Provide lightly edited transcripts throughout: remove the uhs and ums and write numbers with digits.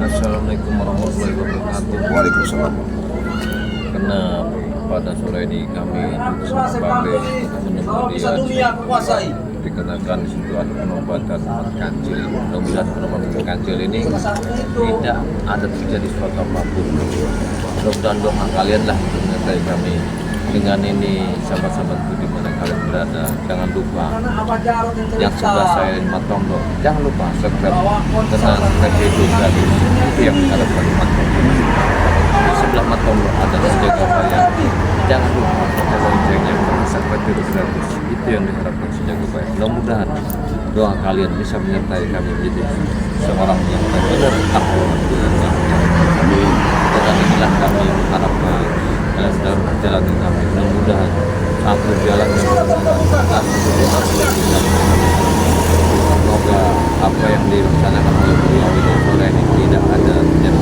Assalamualaikum warahmatullahi wabarakatuh. Waalaikumsalam. Karena pada sore ini kami sebagai menyembunyikan dikarenakan di situ ada penobatan umat kancil. Mudah-mudahan penobatan kancil ini tidak ada terjadi suatu apapun. Mudah-mudahan doa kalian lah menyertai kami. Dengan ini sahabat-sahabatku di mana kalian berada, jangan lupa yang sebelah saya di Matondo, jangan lupa subscribe karena subscribe itu gratis. Itu yang diharapkan Matondo. Di sebelah Matondo ada sejaga bayar, jangan lupa subscribe loncengnya karena subscribe itu gratis. Itu yang diharapkan sejaga bayar. Mudah-mudahan doa kalian bisa menyertai kami menjadi seorang yang benar-benar takwa Amin. Dan inilah kami harapkan dalam perjalanan kami, mudah-mudahan saat berjalan semoga apa yang direncanakan oleh beliau di sore ini tidak ada terjadi.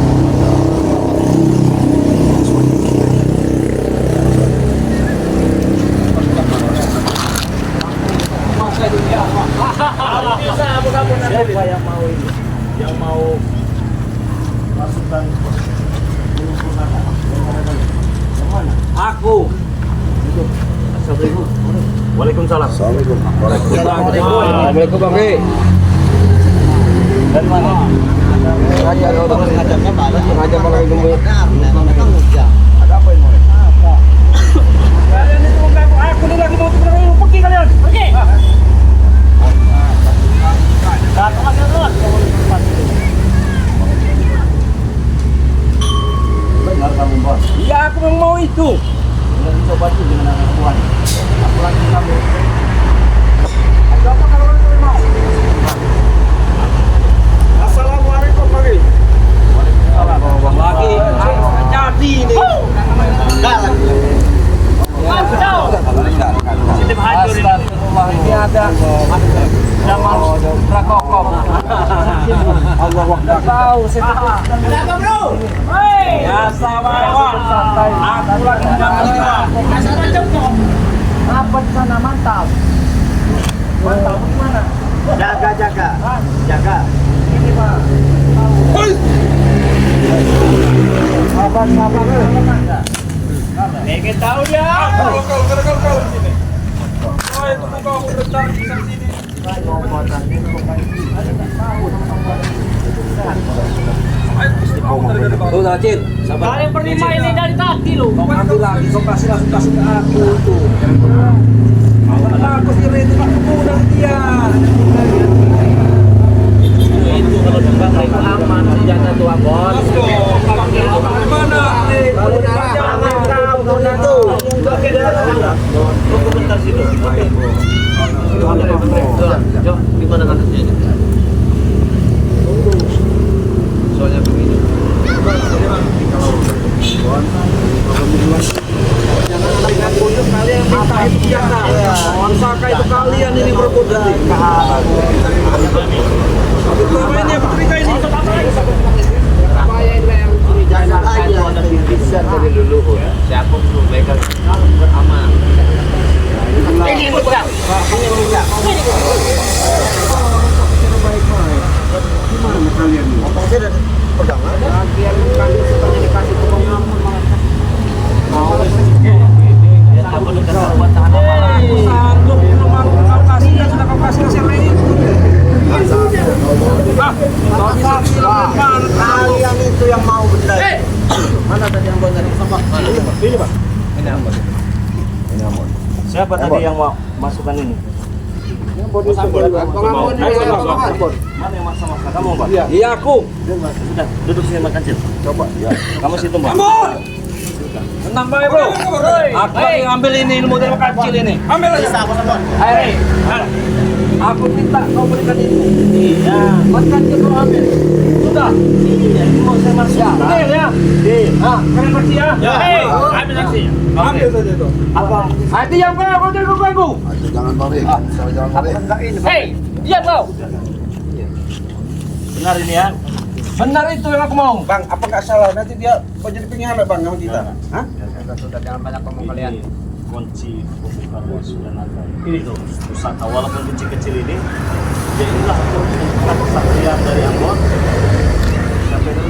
Siapa yang mau ini? Yang mau masukkan aku. Assalamualaikum. Waalaikumsalam. Assalamualaikum. Waalaikumsalam. Bang. Dan mana? Sengaja kalau ngajamnya malah sengaja pakai gembok. Ada apa ini? Apa? Kalian itu mengganggu aku nih lagi mau pergi kalian. Pergi. Datang aja terus. Benar kamu bos? Iya aku memang mau itu. Nanti coba tuh dengan anak tuan. Aku lagi kamu. Ada apa kalau kamu mau? Assalamualaikum pagi. Waalaikumsalam. Lagi jadi ini. Galak. Sistem hancur ini. Ini ada zaman prakokop. Allah waktu tahu sistem. Kenapa bro? Ya sabar Pak. Aku lagi menang. Apa di sana mantap? Mantap gimana? Jaga. Ini Pak. Sabar. Pengen tahu dia. Kau sini. Oh itu muka aku rentan di sini. Tuh Cil, sabar. Kalian berlima ini dari tadi loh. Kau ambil lagi, kau kasih langsung ke aku tuh. Aku kira itu aku udah dia. Itu kalau dipakai aman senjata tua bos. Mana? Kalau jangan kamu itu. Pakai darah. Tunggu bentar situ. Oke. Jom, gimana kasusnya ini? Soalnya begini. Jangan dengan kudus kalian minta itu biasa. Saka itu kalian ini berebut nanti. Selama ini aku cerita ini. Supaya itu yang jangan aja bisa dari leluhur. Siapa pun mereka beramal. Ini bukan. Gimana kalian ini? Motornya dari pegangan. Bagian bukan seperti dikasih tukang ngamun malah. Mau ya tak perlu kata buat tahan apa. Sanggup kau kasih ya sudah kau kasih lain. Kalian itu yang mau benar. Mana tadi yang benar? Ini Pak. Ini apa? Ini aman. Siapa tadi yang mau masukkan ini? Pengamonnya Mana yang maksa-maksa? Kamu Pak? Iya. Iya aku. Sudah, duduk sini makan Cil. Coba ya. Kamu situ Pak. Tenang baik bro. Aku lagi ngambil ini ilmu dari kecil ini. Ambil aja. Ayo. Aku minta kau berikan itu. Iya. Makan kau ambil. Sudah. Iya. Ini mau saya masuk. Ya. Kalian bersih ya. Ambil aksi. Ambil saja itu. Apa? Hati yang kau ganggu. Jangan balik. Jangan balik. Hei, diam kau. Benar ini ya. Benar itu yang aku mau. Bang, apa nggak salah? Nanti dia mau jadi pengkhianat bang sama kita. Hah? Sudah jangan banyak ngomong kalian. Kunci pembuka ruang sudah ada. Ini tuh pusaka walaupun kecil-kecil ini, jadilah kesaktian dari Ambon.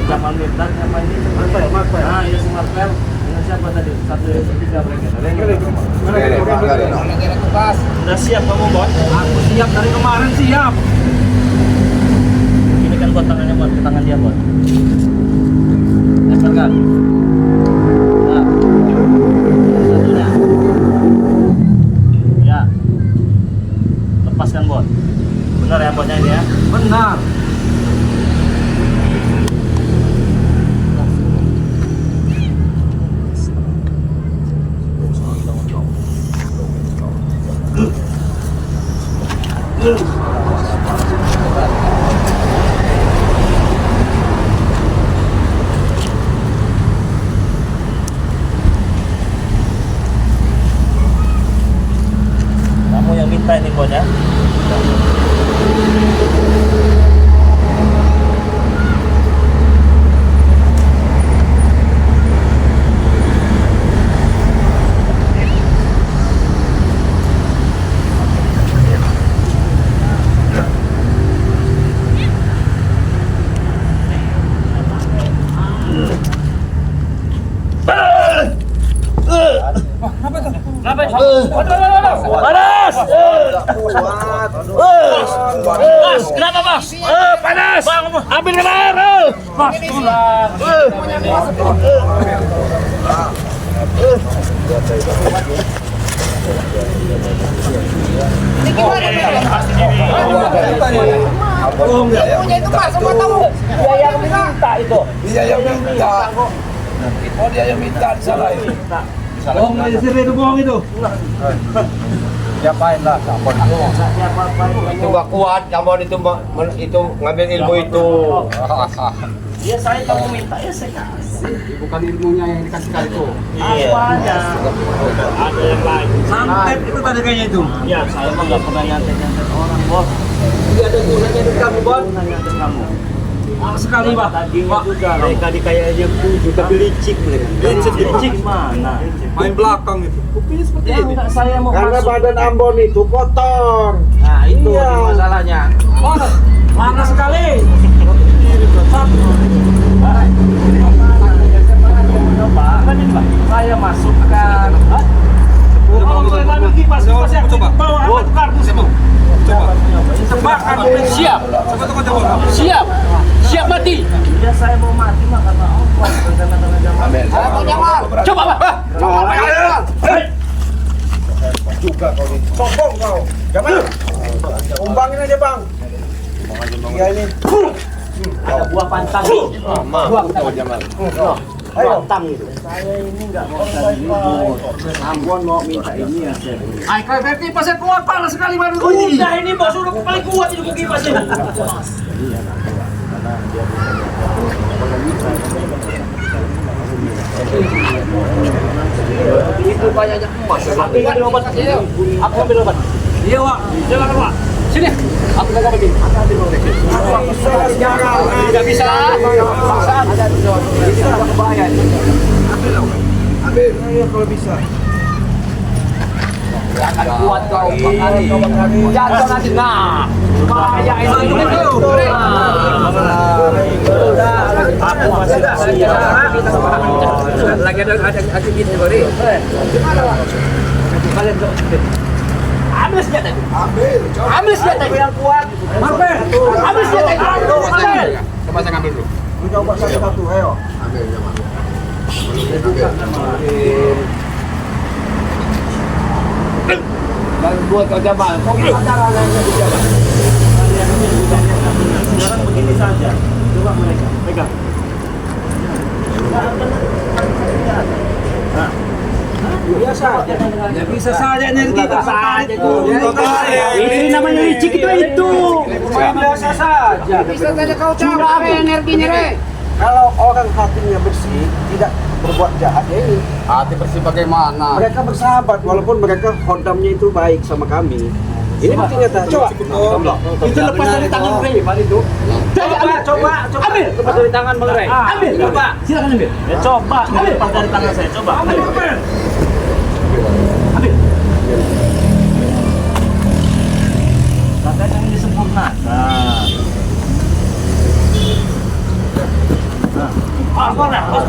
Jamal Mirdad apa ini? Marvel. Ah, iya si Marvel. Dengan siapa tadi? 1-3 mereka. Udah siap kamu, Bos? Aku siap dari kemarin siap. Ini kan buat tangannya buat ke tangan dia, Bos. Nempel kan? Nah. Satunya. Ya. Lepaskan, Bos. Benar ya, Bosnya ini ya? Benar. Kamu yang minta ini, Bos ya? Panas! Bos, kenapa, Bos? Panas! Ambil air! Bos, pulang! Ini gimana? Punya itu Mas, semua tahu. Dia yang minta itu. Dia yang minta. Oh dia yang minta disalahin. Bohong aja sih itu bohong itu. Siapain lah, Jambon. Itu gak kuat, Jambon itu ngambil ilmu itu. Dia saya kamu minta ya saya kasih. Bukan ilmunya yang dikasih kali itu. Apa aja? Ada yang lain. Santet itu tadi kayaknya itu. Ya, saya mah nggak pernah nyantet orang, Bos. Tidak ada gunanya di kamu, Bon. Pernah nyantet kamu. Sekali, Pak. Tadinya juga mereka dikayanya 7 tapi licik mereka. Licik mana? Main belakang itu. Kupingnya seperti Ya ini. enggak saya mau Karena masuk. badan Ambon itu kotor. Nah, itu Iya. masalahnya. Mana sekali? Saya masukkan. Kalau boleh ambil kipas, kipasnya Coba. bawa apa tuh kardus itu? Coba. Tebakan. Siap, Coba coba. siap, siap mati. Ya saya mau mati mah karena Allah, karena Jamal. Coba Pak. Juga kau ini. Sombong kau. Jangan. Umbangin aja bang. Iya ini. Ada buah pantang. Buah Jamal. Ayo. Pantang itu. Saya ini enggak mau ribut. Ambon mau minta ini ya, Chef. Ay, kayak kipasnya keluar panas sekali baru ini. Udah ini bos udah paling kuat ini kipas ini. Itu banyaknya emas. Aku ambil obat. Aku ambil obat. Iya, Wak. Silakan, Pak. Sini, aku gak bikin. Tidak bisa. Paksaan. Bisa bahaya. Ambil. Ayo kalau bisa. Jangan kuat kau. Jatuh nanti. Nah, bahaya ini. Aku masih siap. Lagi ada gini baru. Ambil senjata. Ambil. Coba. Ambil senjata yang kuat. Marpe. Ambil senjata. Ambil. Coba saya ambil dulu. Coba satu-satu. Ayo. Ambil Jamal. Dan buat kau Jamal. Kau pacaran dengan Jamal. Sekarang begini saja. Coba mereka pegang. Nah, Biasa. Ya bisa saja nih kita saja itu. Ini namanya licik itu. Biasa saja. Bisa saja kau capek energinya, Re. Kalau orang hatinya bersih, tidak berbuat jahat ya ini. Hati bersih bagaimana? Mereka bersahabat walaupun mereka khodamnya itu baik sama kami. Ini bukti nyata. Coba. Itu lepas dari tangan Ray, Pak itu. Coba. Ambil. Lepas dari tangan Bang Ray. Ambil. Coba. Silakan ambil. ya coba lepas dari tangan saya. Coba. Ambil. Ambil. Katanya ini disempurnakan. Lapor nah, bos.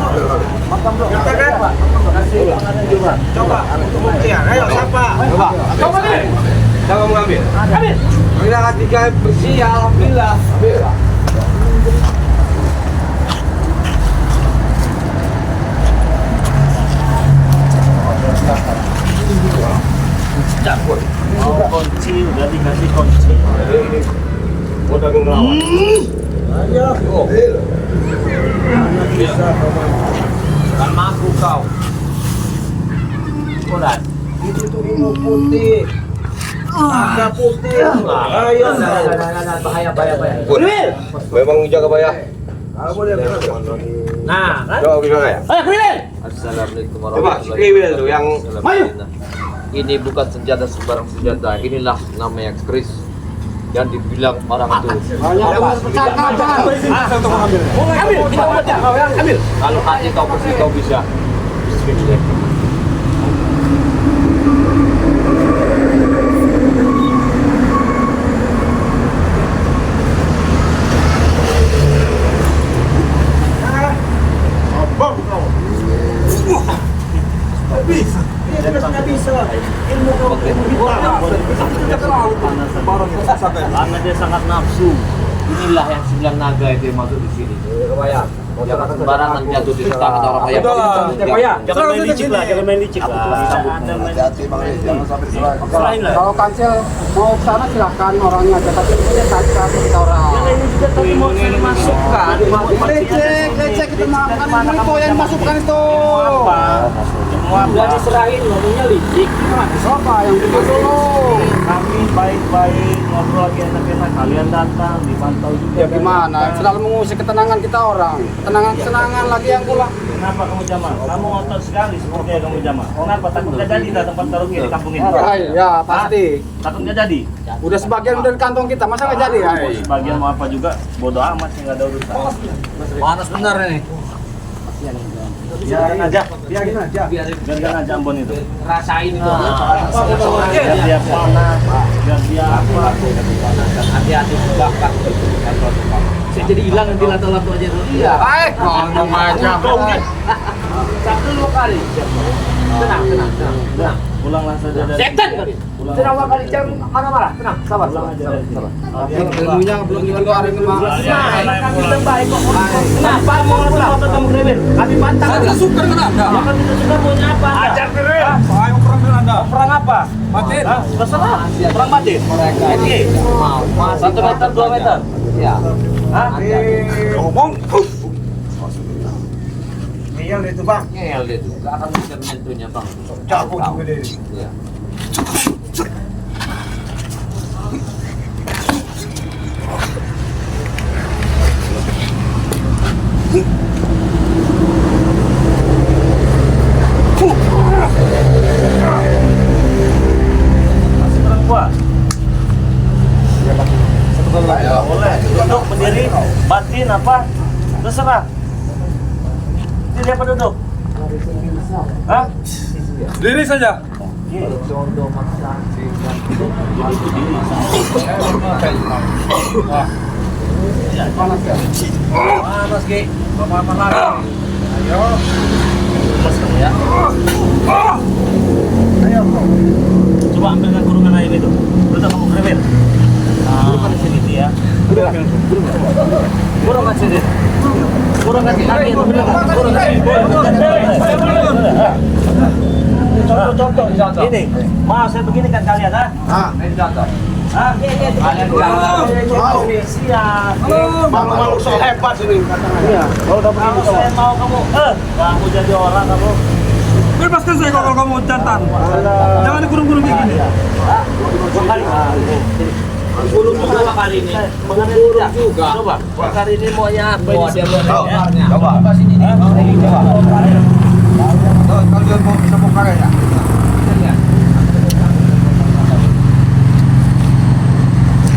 Kita kan? Coba pembuktian. Ayo siapa? Coba nih. Siapa mau ngambil? Ambil. Bila tiga bersih, alhamdulillah. Ambil. Kunci udah dikasih kunci. Kan mampu kau. Udah. Itu tuh ilmu putih. Naga putih. Ayo. Bahaya. Memang jaga bayar. Nah, kan? Coba bilang ya. Ayo, Kriwil. Assalamualaikum Coba warahmatullahi skriwil tuh yang wabarakatuh. Ini bukan senjata sembarang senjata. Inilah namanya kris yang dibilang orang itu. Ambil, kita mau baca. Ambil. Kalau hati kau bersih kau bisa. Bismillah. Sombong kau. Bisa. Dia nggak bisa. Ilmu kau Karena dia sangat nafsu. Inilah yang sembilan naga itu yang masuk di sini. Jangan sembarangan jatuh di tangan orang kaya. Jangan main licik lah, jangan main licik lah. Selain lah. Kalau kancil mau ke sana silahkan orangnya aja, tapi ini kancil kita orang. Ini juga tadi mau dimasukkan. Lecek itu makan itu yang masukkan itu. Udah diserahin, ngomongnya licik. Siapa yang bikin dulu? Kami baik-baik ngobrol lagi enak-enak. Kalian datang, dipantau juga. Ya gimana? Selalu mengusik ketenangan kita orang. Ketenangan lagi yang pula. Kenapa kamu Jamal? Kamu ngotot sekali seperti kamu Jamal. Kenapa takut nggak jadi datang tempat taruhnya di kampung ini? Ya pasti. Takut nggak jadi? Udah sebagian udah di kantong kita, masa nggak jadi? Mau sebagian mau apa juga, bodoh amat sih nggak ada urusan. panas benar ini. Biarin aja. biarin aja. Biarkan aja Ambon itu. Rasain itu. Biar dia panas, biar dia apa. Hati-hati juga Pak. Saya jadi hilang nanti lato-lato aja dulu. Iya. Baik, ngomong aja. Satu dua kali. Tenang. Pulanglah saja dari. Setan. Pulang. Tenang kali jangan marah-marah. Tenang, sabar. Ilmunya belum dikeluarin kemarin. Kami terbaik kok. Kenapa mau ngotot kamu Kriwil? Kami pantang. Saya tidak suka dengan Anda. Ya kan kita sudah maunya apa? Ajar Kriwil. Saya mau perang dengan Anda. Perang apa? Matiin. Hah? Terserah. Perang batin. Oke. 1 meter, 2 meter. Ya. Hah? Ngomong. Ngeyel itu bang. Ngel dia tuh. Gak akan bisa menyentuhnya bang. Cabut juga deh. Iya. Masih perempuan. Boleh. Duduk berdiri. Batin apa? Terserah. Ini apa duduk? Hah? Diri saja. Panas Ki. Bapak lagi. Ayo. Lepas kamu ya. Ayo. Coba ambilkan kurungan ayam itu. Duduk kamu Kriwil. Kurungan di sini ya. Kurungan sini. Kurungan di kaki. Contoh. Ini, mau saya begini kan kalian, ha? Ini contoh. Hah? Kalian jangan. Siap. Malu-malu so hebat ini. Iya. Kalau udah begini saya mau kamu, kamu jadi orang kamu. Bebaskan saya kalau kamu jantan. Jangan dikurung-kurung kayak gini. Dua kali. Burung juga kali ini. Burung juga. Coba. Kali ini maunya apa ini? Dia Sebenarnya. coba. Kalian mau bisa buka ya?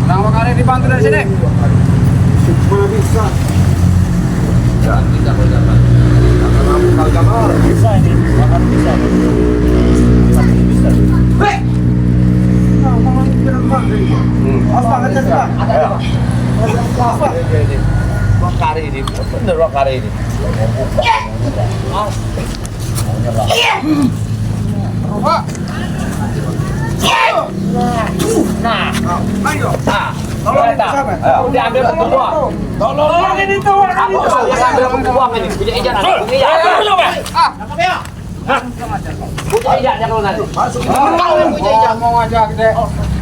Berapa kali dibantu dari sini? Mana bisa? Jangan kita berjalan. Bisa ini, makan bisa. Pasti bisa. Nah, mau bilang bang. Apa aja bang? Ada. Apa? Ruang kari ini, bener ruang kari ini. Nah, tolong diambil pembuang. Tolong ini tuh. Aku ambil pembuang ini. Punya ijazah. Punya ijazah kalau nanti. Masuk. Ngomong aja gede.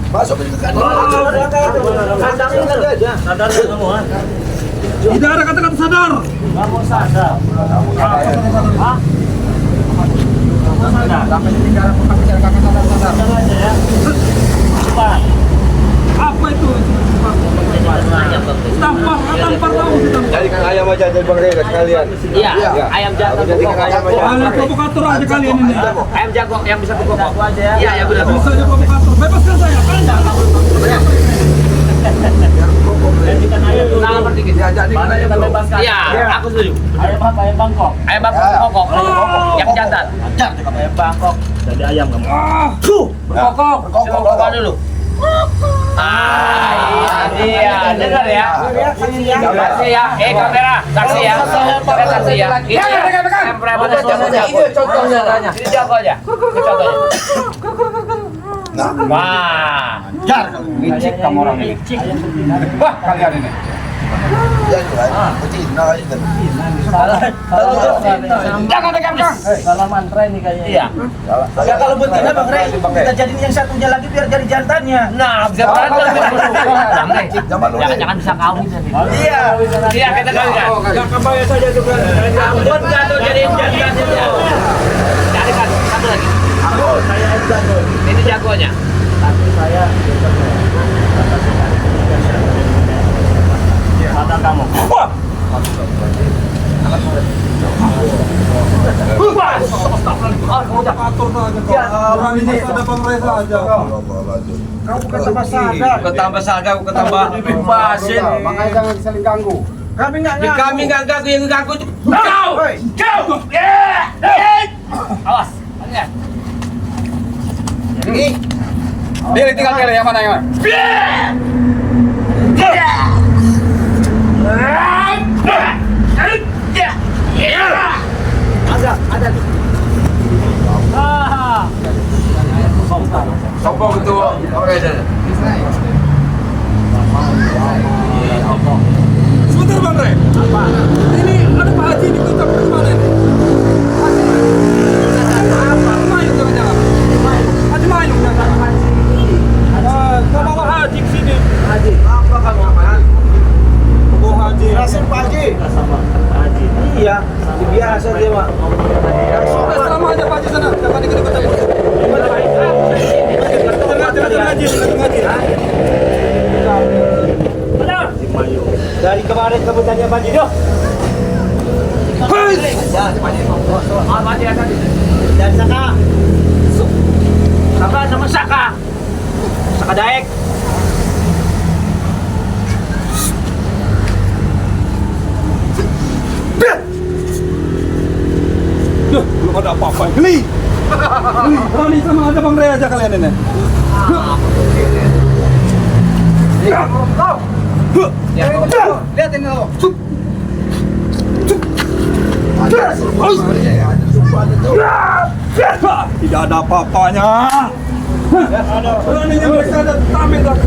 Masuk ke kandang. Sadar aja. Sadar semua. Tidak ada kata-kata sadar. Kamu sadar. Hah? Sampai bicara bicara kakak sadar. Sadar aja ya. Cepat. Apa itu? Tampar tahu. Jadikan ayam aja jadi Bang Reza sekalian. Iya, ayam jago. Jadikan ayam aja. Kalian provokator aja kalian ini. Ayam jago yang bisa berkokok aja ya. Iya, ya benar. Bisa aja provokator. Bebaskan saya. Nah, berdikit. Ya jadikan ayam bro. Iya, aku setuju. Ayam apa? Ayam Bangkok. Ayam Bangkok berkokok. Yang jantan. Ayam Bangkok. Jadi ayam kamu. Berkokok. Berkokok dulu. Iya, dengar ya. Saksi ya, kamera, saksi ya. Saksi ya. Ini contohnya. Ini jago aja. Contohnya. Wah, Jar, licik kamu orang ini. Wah, kalian ini. jangan dekat Kang. Salah mantra ini kayaknya. Iya. Ya kalau betina Bang Rey, kita jadiin yang satunya lagi biar jadi jantannya. Nah, bisa jangan bisa kawin tadi. Iya. Iya, kita kawin. Jangan bayar saja juga. Buat jatuh jadi jantannya. Carikan satu lagi. Saya jago. Ini jagonya. Tapi saya Sadar kamu. Orang ini ada Bang Reza aja. Kamu bukan tambah sadar. Ketambah sadar, ketambah bebasin. Makanya jangan saling ganggu. Kami nggak Kami nganggu. nggak ganggu, yang ganggu itu Hoi. Awas. Lihat. Dia tinggal pilih yang mana yang mana. Ada. sombong itu Bang Reza. Sebentar Bang Rey. Apa? Ini ada Pak Haji di kota mana ini? Mayung jangan-jangan. Haji Mayung jangan-jangan. Kau bawa Haji ke sini. Haji. Apa kamu Haji? Bawa Haji. Rasim Pak Haji. Haji. Iya, biasa dia Pak. Sudah selama aja Pak Haji sana. Jangan ikut-ikut aku. Tengah Haji. Benar. Dari kemarin kamu tanya Pak Haji, doh. Haji akan Dan Saka. Saka sama Saka. Saka Daek. Duh, belum ada apa-apa. Geli. Berani sama ada Bang Rey aja kalian ini. Lihat ini lo. Tidak ada apa-apanya. Beraninya mereka ada tameng lagi.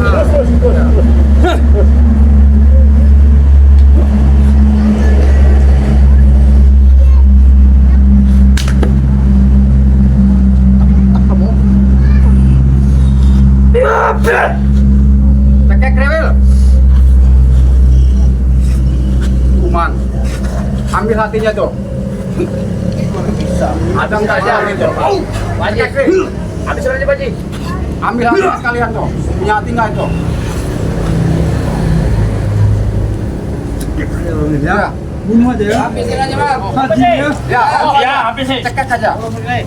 Cekek rewel. Kuman. Ambil hatinya tuh. Ada enggak aja gitu. Haji. Habis aja Haji. Ambil hati sekalian tuh. Punya hati enggak itu? Ya. Bunuh aja ya. Habisin aja, Bang. Haji ya. Ya, Ya, habis sih. cekek aja. Cekek.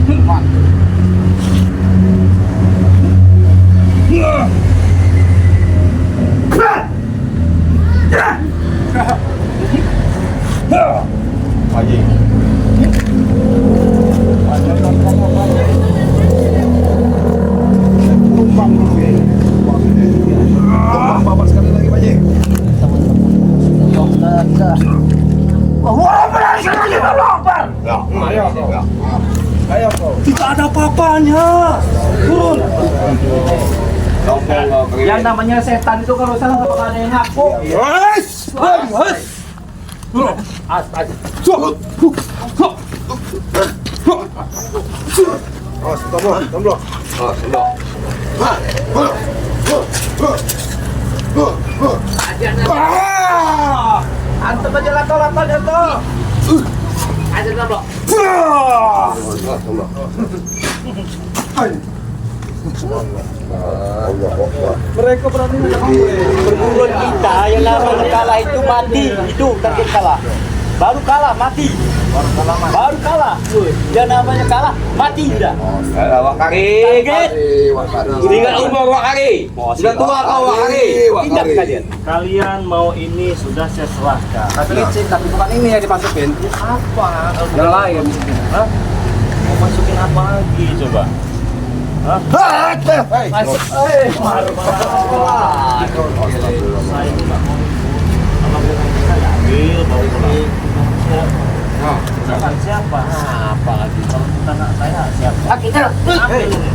Kuman. Haji. Ayo kau. Tidak ada apa-apanya. Turun. Yang namanya setan itu kalau salah nggak bakal ada yang ngaku. Turun. Tunggu. Antum aja lato-latonya tuh. Aja dulu. Mereka berani Perguruan kita yang namanya kalah itu mati, itu target kalah. Baru kalah mati. Baru kalah. Yang namanya kalah mati udah. Target. Tinggal umur wakari. Sudah tua kau wakari. Tidak kalian. Kalian mau ini sudah saya serahkan. Tapi bukan ini yang dimasukin. Apa? Yang lain. Hah? Mau masukin apa lagi coba? Hah? Masuk. Saya nggak mau. Kalau saya ambil bawa pulang. Bukan siapa? Apa lagi? Kalau bukan anak saya siapa? Kita. Ambil ini.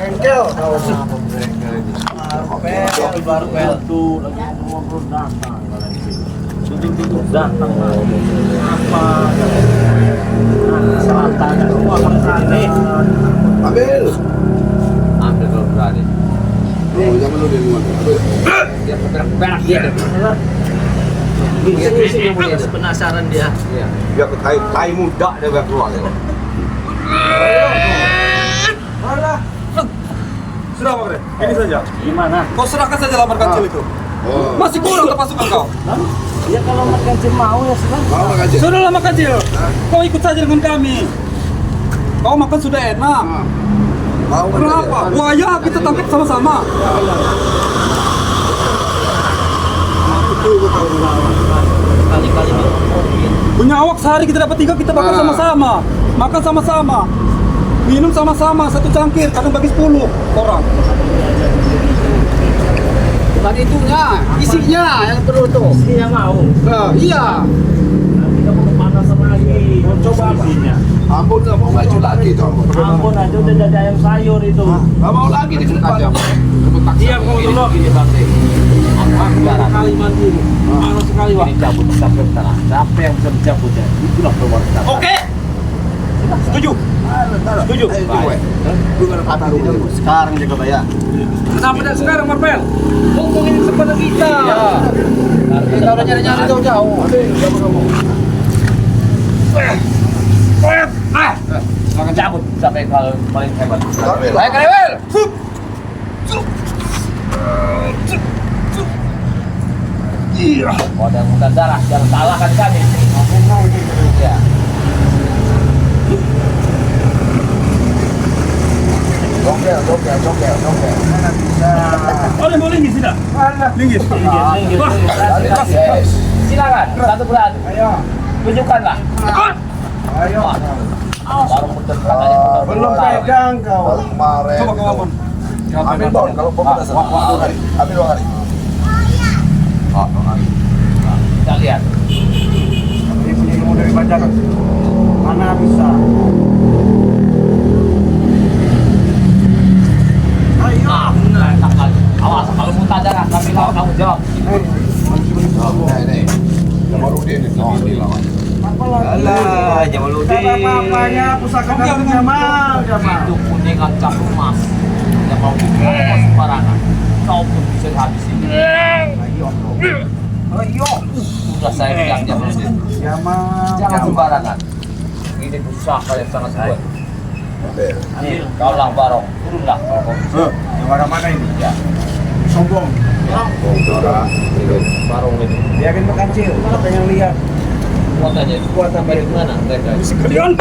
Engkel kau. Barbel tuh lagi ngobrol datang tidur datang apa selatan semua kalau sini Ambil. Ambil kalau berani. Jangan lu duluan. Dia berak dia. penasaran dia. Iya. Biar tai muda dia biar keluar. Alah. Sudah Pak Bre, ini saja. Gimana? Kau serahkan saja lamar kancil itu. Masih kurang untuk pasukan kau. Ya kalau mereka mau ya sudah. Mau aja. Sudah lama kancil. Kau ikut saja dengan kami. Kau makan sudah enak. Mau Kenapa? Buaya kita tangkap sama-sama. Kali-kali Punya awak sehari kita dapat 3, kita makan sama-sama. Makan sama-sama. Minum sama-sama, 1 cangkir, kadang bagi 10 orang. Bukan itunya, isinya yang perlu tuh. dia mau. Iya. Nanti kamu kepanasan lagi. Coba isinya. Ampun enggak mau maju lagi tuh. Ampun aja udah jadi ayam sayur itu. Enggak mau lagi di depan. Diam kau dulu. Kali mandi. Panas sekali wah. Ini cabut sampai ke tanah. Siapa yang bisa mencabutnya? Itulah keluar kita. Oke. Setuju. Setuju. Sekarang jaga bayar. Kenapa tidak sekarang Marvel? Ngomongin kepada kita. Kita udah nyari-nyari jauh-jauh. Makan cabut sampai kalau paling hebat. Baik, Karewel. Oh, dan muntah darah, jangan salahkan kami. Ya. Jokel. Boleh linggis tidak? Linggis. Silakan, satu bulan. Ayo. Tunjukkanlah. Ayo. Baru muntah katanya. Belum pegang kau. Kemarin. Coba kau ngomong. Ambil Don, kalau Bob udah senang. Ambil 2 hari. Kita lihat. Ini punya ilmu dari Bajakan. Mana bisa? Enak kali. Awas, kalau muntah darah, kami lawan tanggung jawab. Nih. Jamaludin ini lawan. Alah, Jamaludin. Apa-apanya pusaka kamu Jamal. Itu kuningan cap emas. Yang mau dibongkos sembarangan. Kau pun bisa habisin. Ayo. Sudah saya bilang Jamaludin. Jamal. Jangan sembarangan. Ini pusaka yang sangat kuat. Nih, kau lah Barong. Turunlah kalau kau bisa. Yang warna mana ini? Ya. Sombong. Barong itu. Biarin makan kecil. Kita pengen lihat. Kuat aja. Kuat sampai di mana mereka? Sekalian.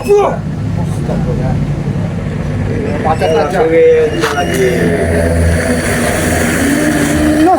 Pacat aja. Lagi. Coba.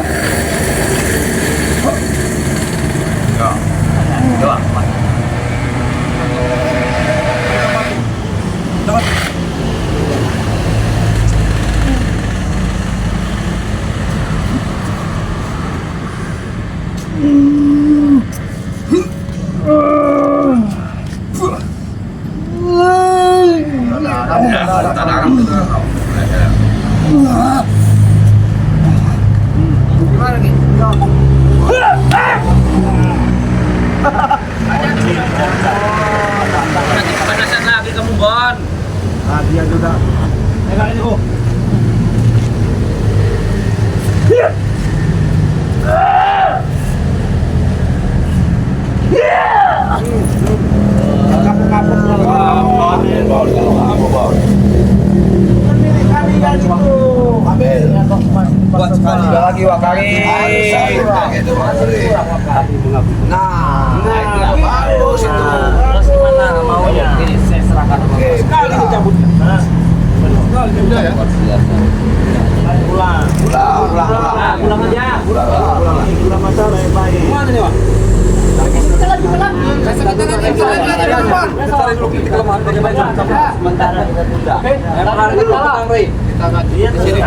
Cari dulu titik kelemahan bagaimana. Sementara kita tunda.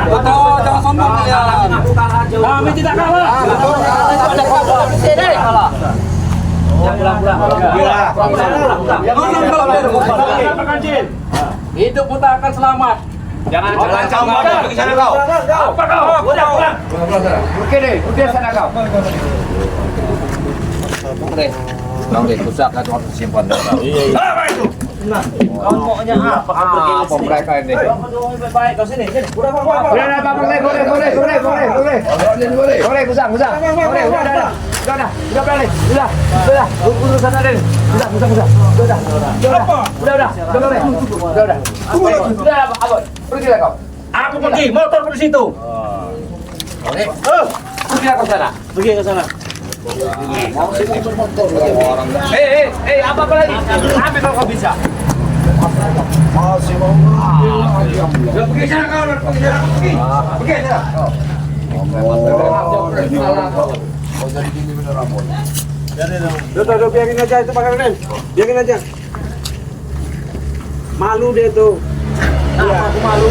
Betul, jangan sombong kalian. Kami tidak kalah. Hidup kita akan selamat. Jangan pergi sana kau. Apa kau? Pulang. Oke deh, udah sana kau. Bang Dek, usahakan waktu simpan. Kau maunya apa? Apa mereka ini? Baik kau sini. Udah pergilah kau. Aku pergi, motor di situ. Pergilah kau sana. Pergi ke sana. Apa lagi? Ambil kalau kau bisa. Masih mau. Pergi sana kau, pergi sana. Pergi sana. Mau jadi gini bener Ambon. Udah, biarin aja itu Pak Karen. Biarin aja. Malu dia tuh. Iya, aku malu.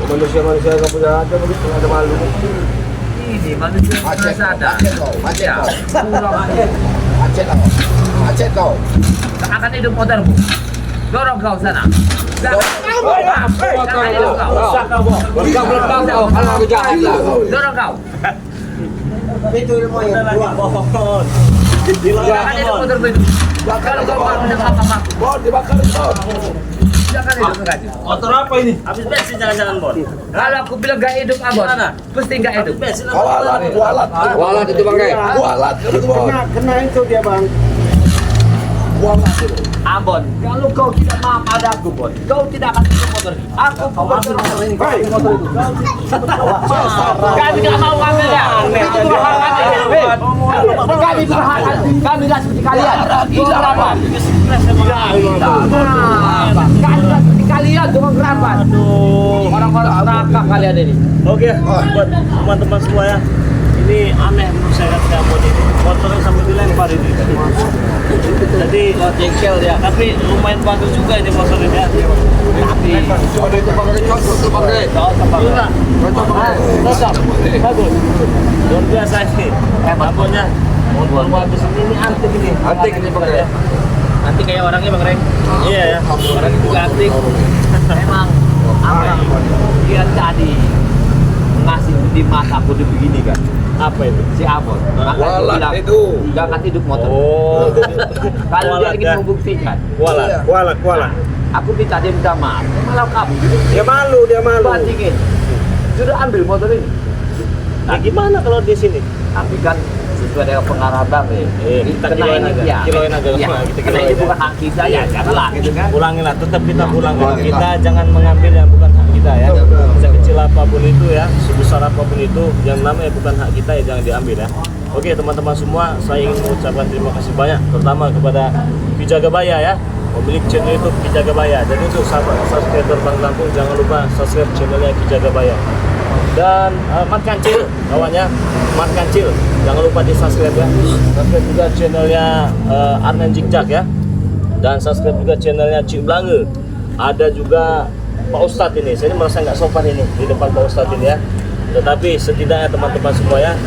Manusia nggak punya aja begitu, nggak ada malu. Ini manusia Macet merasa ada. kau. Macet kau. Akan hidup motormu. Dorong kau sana. Jangan hidup kau. Belakang kau, kalau aku jahat lah. Dorong kau. Itu ilmunya. Jangan hidup motormu itu. Kalau kau mau mendengar apa-apa, jangan hidup enggak. Motor apa ini? Habis bensin jangan-jangan Bon. Kalau aku bilang gak hidup, Abon, pasti gak hidup. Bensin Walat itu Bang Dek. Kena itu dia Bang. Ambon, kalau kau tidak maaf padaku, Bon, kau tidak akan hidup motor ini. Aku motor ini. Hei, Kami tidak mau ambilnya. Itu hak kami. Kami berhak. Kami tidak seperti kalian. Gerapan. Kami tidak seperti kalian, cuma gerapan. Orang-orang neraka kalian ini. Oke, buat teman-teman semua ya. Ini aneh menurut saya kata Ambon ini. Motornya sampai dilempar ini. Jadi Jengkel dia. tapi lumayan bagus juga ini motor ini ya. Tapi Ada itu Bang Dek, contoh tuh Bang Dek. Enggak, tetap bagus. Luar biasa ini. Ambonnya motor bagus ini antik ini. Antik ini Bang Dek. Antik kayak orangnya Bang Reng. Iya ya. Orang juga antik. memang apa dia tadi ngasih di mataku di begini kan. Apa itu? Si Abon. Maka dia bilang, itu. jangan hidup motor. Oh, Kalau dia Walat, ingin ya. membuktikan, Kuala. aku minta dia minta maaf. Malah kamu. dia malu. Bandingin. Sudah ambil motor ini. Nah, gimana kalau di sini? Tapi kan sesuai dengan pengarahan Kita kiloin aja. Kiloin aja. Ya, Kita karena kiloin ini aja. bukan hak kita ya, janganlah gitu kan. Ulangilah, tetap kita ulangin. Kita jangan mengambil yang bukan hak kita ya. Sekecil apapun itu ya, sebesar apapun itu, yang namanya bukan hak kita ya jangan diambil ya. Oke teman-teman semua, saya ingin mengucapkan terima kasih banyak, terutama kepada Kijagabaya ya, pemilik channel YouTube Kijagabaya. Jadi untuk sahabat subscriber Bang Lampung, jangan lupa subscribe channelnya Kijagabaya. Dan Mat Kancil, kawannya Mat Kancil, jangan lupa di subscribe ya. Subscribe juga channelnya Arnen Jigjak ya. Dan subscribe juga channelnya Cik Blange. Ada juga Pak Ustadz ini, saya ini merasa nggak sopan ini di depan Pak Ustadz ini ya. Tetapi setidaknya teman-teman semua ya,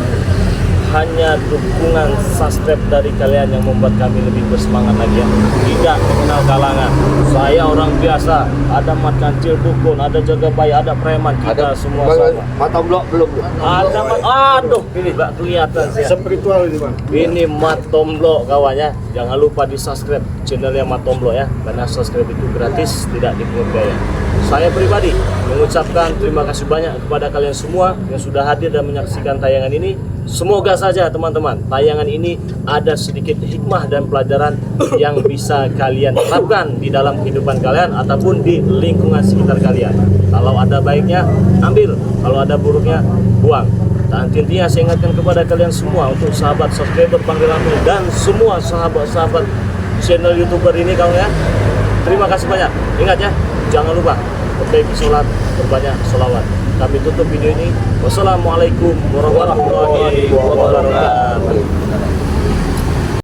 hanya dukungan subscribe dari kalian yang membuat kami lebih bersemangat lagi ya. Tidak mengenal kalangan. Saya orang biasa, ada Mat Kancil dukun, ada Jagabaya, ada preman, kita semua sama. Mata blok belum. Ada aduh, ini nggak kelihatan sih. Spiritual ini Bang. Ini Mat Tomblo kawannya. Jangan lupa di subscribe channelnya Mat Tomblo ya, karena subscribe itu gratis, tidak dipungut biaya. Saya pribadi mengucapkan terima kasih banyak kepada kalian semua yang sudah hadir dan menyaksikan tayangan ini. Semoga saja teman-teman tayangan ini ada sedikit hikmah dan pelajaran yang bisa kalian terapkan di dalam kehidupan kalian ataupun di lingkungan sekitar kalian. Kalau ada baiknya ambil, kalau ada buruknya buang. Dan intinya saya ingatkan kepada kalian semua untuk sahabat subscriber Panggil Lampung dan semua sahabat-sahabat channel YouTuber ini kawan ya. Terima kasih banyak. Ingat ya, jangan lupa perbaiki sholat, berbanyak sholawat. Kami tutup video ini. Wassalamualaikum warahmatullahi wabarakatuh.